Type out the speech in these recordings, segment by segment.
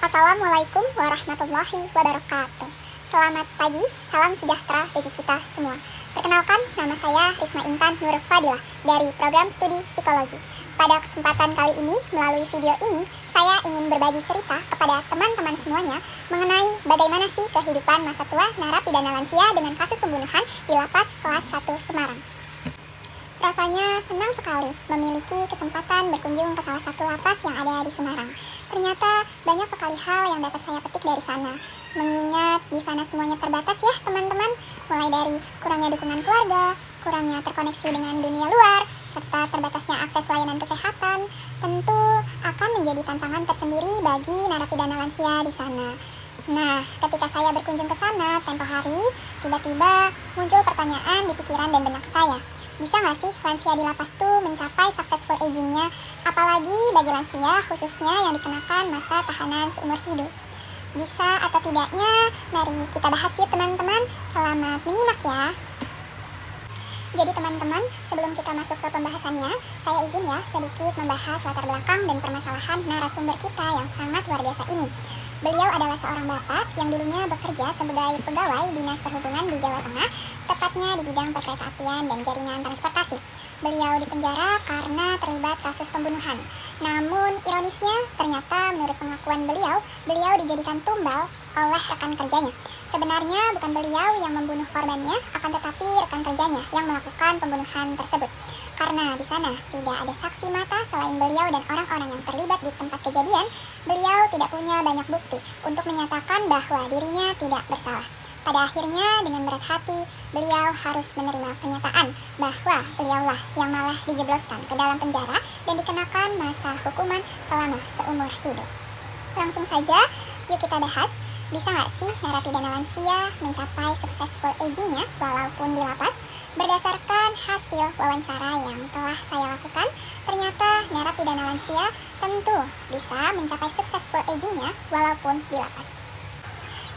Assalamualaikum warahmatullahi wabarakatuh. Selamat pagi, salam sejahtera bagi kita semua. Perkenalkan, nama saya Risma Intan Nur Fadilah dari program studi psikologi. Pada kesempatan kali ini, melalui video ini, saya ingin berbagi cerita kepada teman-teman semuanya mengenai bagaimana sih kehidupan masa tua narapidana lansia dengan kasus pembunuhan di Lapas Kelas 1 Semarang. Rasanya senang sekali memiliki kesempatan berkunjung ke salah satu lapas yang ada di Semarang. Ternyata banyak sekali hal yang dapat saya petik dari sana. Mengingat di sana semuanya terbatas ya teman-teman, mulai dari kurangnya dukungan keluarga, kurangnya terkoneksi dengan dunia luar, serta terbatasnya akses layanan kesehatan, tentu akan menjadi tantangan tersendiri bagi narapidana lansia di sana. Nah, ketika saya berkunjung ke sana tempo hari, tiba-tiba muncul pertanyaan di pikiran dan benak saya. Bisa nggak sih lansia di lapas tuh mencapai successful aging-nya? Apalagi bagi lansia khususnya yang dikenakan masa tahanan seumur hidup. Bisa atau tidaknya, mari kita bahas yuk teman-teman. Selamat menyimak ya. Jadi teman-teman, sebelum kita masuk ke pembahasannya, saya izin ya sedikit membahas latar belakang dan permasalahan narasumber kita yang sangat luar biasa ini. Beliau adalah seorang bapak yang dulunya bekerja sebagai pegawai Dinas Perhubungan di Jawa Tengah, tepatnya di bidang perkeretaapian dan jaringan transportasi. Beliau dipenjara karena terlibat kasus pembunuhan. Namun ironisnya, ternyata menurut pengakuan beliau dijadikan tumbal oleh rekan kerjanya. Sebenarnya bukan beliau yang membunuh korbannya, akan tetapi rekan kerjanya yang melakukan pembunuhan tersebut. Karena di sana tidak ada saksi mata selain beliau dan orang-orang yang terlibat di tempat kejadian, beliau tidak punya banyak bukti untuk menyatakan bahwa dirinya tidak bersalah. Pada akhirnya dengan berat hati, beliau harus menerima kenyataan bahwa beliaulah yang malah dijebloskan ke dalam penjara dan dikenakan masa hukuman selama seumur hidup. Langsung saja, yuk kita bahas. Bisa nggak sih narapidana lansia mencapai successful aging-nya walaupun di lapas? Berdasarkan hasil wawancara yang telah saya lakukan, ternyata narapidana lansia tentu bisa mencapai successful aging-nya walaupun di lapas.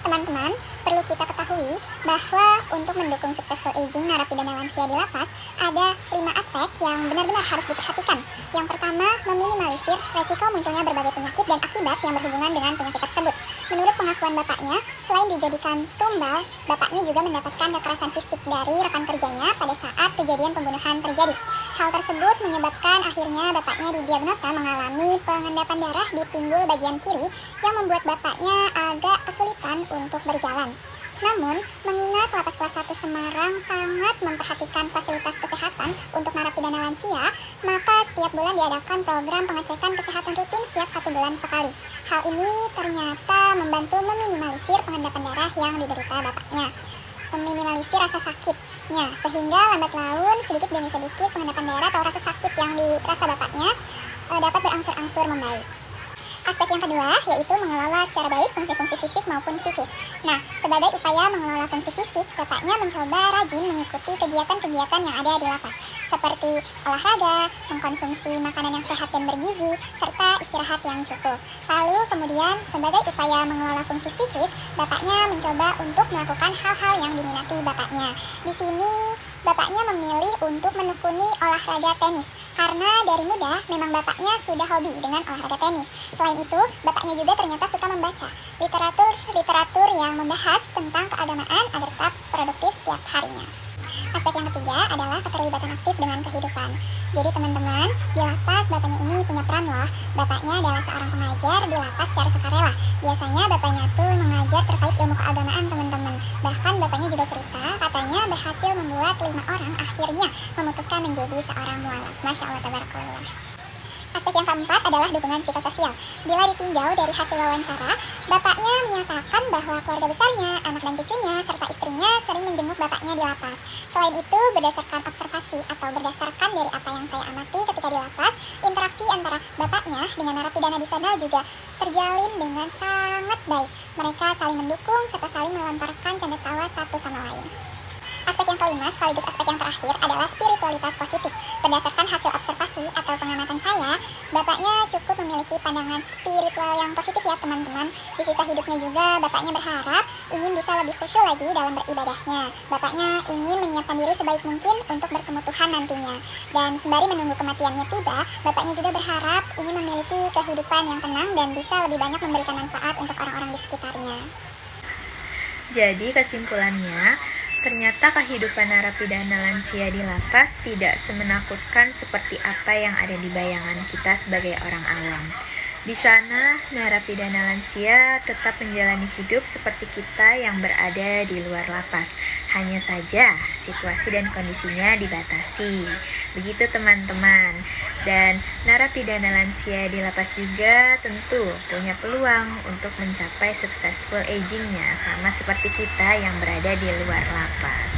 Teman-teman, perlu kita ketahui bahwa untuk mendukung successful aging narapidana lansia di lapas, ada 5 aspek yang benar-benar harus diperhatikan. Yang pertama, meminimalisir resiko munculnya berbagai penyakit dan akibat yang berhubungan dengan penyakit tersebut. Menurut pengakuan bapaknya, selain dijadikan tumbal, bapaknya juga mendapatkan kekerasan fisik dari rekan kerjanya pada saat kejadian pembunuhan terjadi. Hal tersebut menyebabkan akhirnya bapaknya didiagnosa mengalami pengendapan darah di pinggul bagian kiri yang membuat bapaknya agak kesulitan untuk berjalan. Namun, mengingat Lapas Kelas 1 Semarang sangat memperhatikan fasilitas kesehatan untuk narapidana lansia, maka setiap bulan diadakan program pengecekan kesehatan rutin setiap 1 bulan sekali. Hal ini ternyata membantu meminimalisir pengendapan darah yang diderita bapaknya, meminimalisir rasa sakitnya, sehingga lambat laun sedikit demi sedikit pengendapan darah atau rasa sakit yang dirasa bapaknya dapat berangsur-angsur membaik. Aspek yang kedua yaitu mengelola secara baik fungsi-fungsi fisik maupun psikis. Nah, sebagai upaya mengelola fungsi fisik, bapaknya mencoba rajin mengikuti kegiatan-kegiatan yang ada di lapas, seperti olahraga, mengkonsumsi makanan yang sehat dan bergizi, serta istirahat yang cukup. Lalu kemudian sebagai upaya mengelola fungsi psikis, bapaknya mencoba untuk melakukan hal-hal yang diminati bapaknya. Di sini bapaknya memilih untuk menekuni olahraga tenis. Karena dari muda memang bapaknya sudah hobi dengan olahraga tenis. Selain itu, bapaknya juga ternyata suka membaca literatur yang membahas tentang keagamaan agar tetap produktif setiap harinya. Aspek yang ketiga adalah keterlibatan aktif dengan kehidupan. Jadi teman-teman, di lapas bapaknya ini punya peran loh. Bapaknya adalah seorang pengajar di lapas secara sukarela. Biasanya bapaknya tuh mengajar terkait ilmu keagamaan teman-teman. Bahkan bapaknya juga cerita katanya berhasil membuat 5 orang akhirnya memutuskan menjadi seorang mualaf. Masya Allah, tabarakallah. Aspek yang keempat adalah dukungan psikososial. Bila ditinjau dari hasil wawancara, bapaknya menyatakan bahwa keluarga besarnya, anak dan cucunya, serta istrinya sering menjenguk bapaknya di lapas. Selain itu, berdasarkan observasi atau berdasarkan dari apa yang saya amati ketika di lapas, interaksi antara bapaknya dengan narapidana di sana juga terjalin dengan sangat baik. Mereka saling mendukung serta saling melontarkan canda tawa satu sama lain. Aspek yang kelima sekaligus aspek yang terakhir adalah spiritualitas positif. Berdasarkan hasil observasi atau pengamatan saya, bapaknya cukup memiliki pandangan spiritual yang positif ya teman-teman. Di sisa hidupnya juga bapaknya berharap ingin bisa lebih khusyuk lagi dalam beribadahnya. Bapaknya ingin menyiapkan diri sebaik mungkin untuk bertemu Tuhan nantinya. Dan sembari menunggu kematiannya tiba, bapaknya juga berharap ingin memiliki kehidupan yang tenang dan bisa lebih banyak memberikan manfaat untuk orang-orang di sekitarnya. Jadi kesimpulannya, ternyata kehidupan narapidana lansia di lapas tidak semenakutkan seperti apa yang ada di bayangan kita sebagai orang awam. Di sana, narapidana lansia tetap menjalani hidup seperti kita yang berada di luar lapas. Hanya saja, situasi dan kondisinya dibatasi. Begitu teman-teman. Dan narapidana lansia di lapas juga tentu punya peluang untuk mencapai successful aging-nya, sama seperti kita yang berada di luar lapas.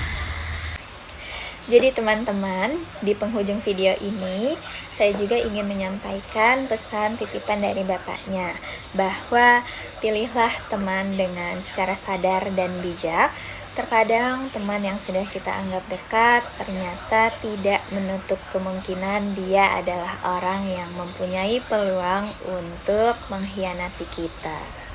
Jadi teman-teman, di penghujung video ini, saya juga ingin menyampaikan pesan titipan dari bapaknya, bahwa pilihlah teman dengan secara sadar dan bijak. Terkadang teman yang sudah kita anggap dekat, ternyata tidak menutup kemungkinan dia adalah orang yang mempunyai peluang untuk mengkhianati kita.